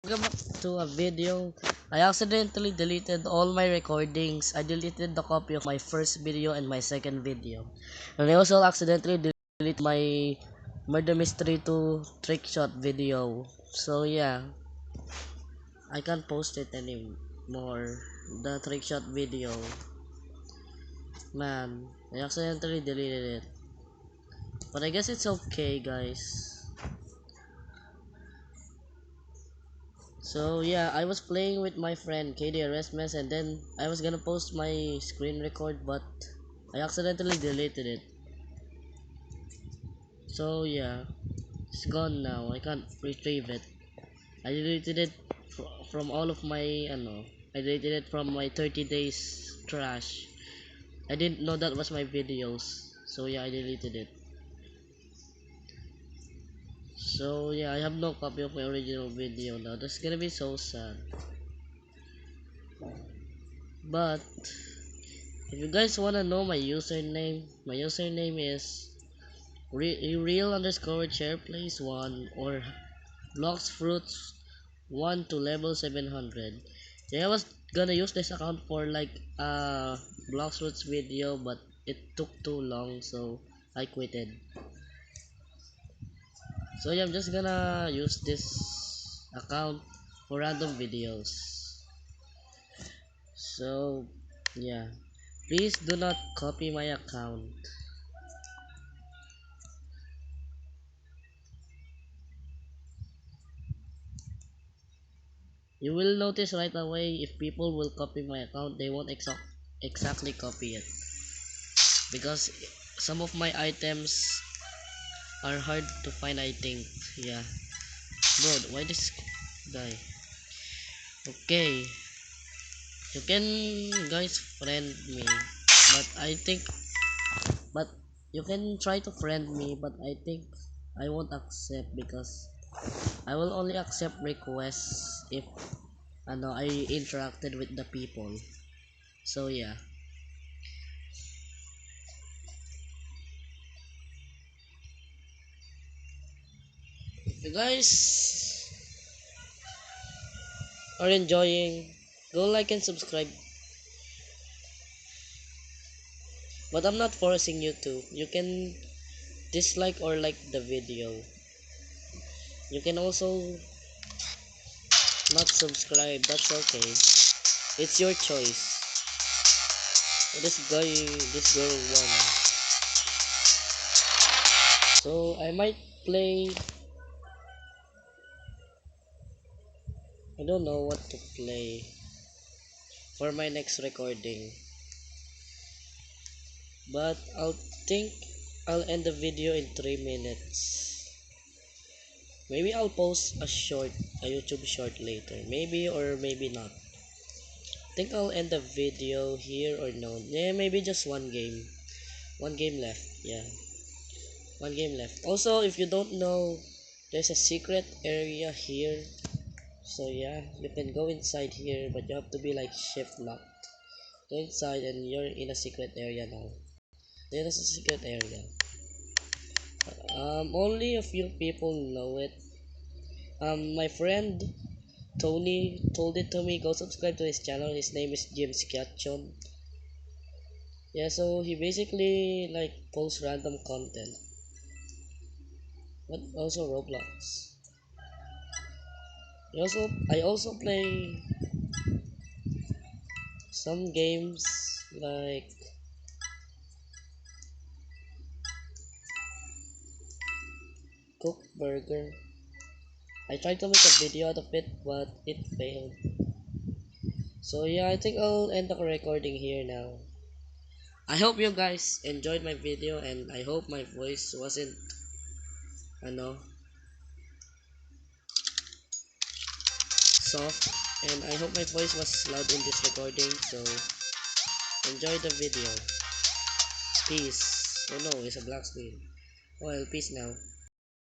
Welcome back to a video. I accidentally deleted all my recordings. I deleted the copy of my first video and my second video. And I also accidentally deleted my Murder Mystery 2 trick shot video. So yeah, I can't post it anymore. The trick shot video. Man, I accidentally deleted it. But I guess it's okay, guys. So yeah, I was playing with my friend KD Erasmus, and then I was gonna post my screen record, but I accidentally deleted it. So yeah, it's gone now. I can't retrieve it. I deleted it from all of my I deleted it from my 30 days trash. I didn't know that was my videos. So yeah, I deleted it. So yeah, I have no copy of my original video now. That's gonna be so sad. But if you guys wanna know my username is real underscore chair place 1 or blocks fruits 1 to level 700. Yeah, I was gonna use this account for like blocks fruits video, but it took too long, so I quitted. So yeah, I'm just gonna use this account for random videos. So yeah, please do not copy my account. You will notice right away if people will copy my account, they won't exactly copy it because some of my items are hard to find, I think. Yeah, bro, why this guy? Okay, you can guys friend me, but I think, but you can try to friend me, but I think I won't accept because I will only accept requests if I interacted with the people. So yeah. If you guys are enjoying, go like and subscribe. But I'm not forcing you to. You can dislike or like the video. You can also not subscribe. That's okay. It's your choice. This girl won. So I might play. I don't know what to play for my next recording. But I'll think I'll end the video in 3 minutes. Maybe I'll post a YouTube short later. Maybe or maybe not. Think I'll end the video here or no. Yeah, maybe just one game. One game left. Yeah. One game left. Also, if you don't know, there's a secret area here. So yeah, you can go inside here, but you have to be like shift locked. Go inside and you're in a secret area now. There is a secret area. Only a few people know it. My friend Tony told it to me. Go subscribe to his channel. His name is James Kiachon. Yeah, so he basically like posts random content, but also Roblox. I also play some games like Cook Burger. I tried to make a video out of it, but it failed. So yeah, I think I'll end the recording here now. I hope you guys enjoyed my video, and I hope my voice wasn't, ano, soft, and I hope my voice was loud in this recording. So enjoy the video. Peace. Oh no, it's a black screen. Well, peace now.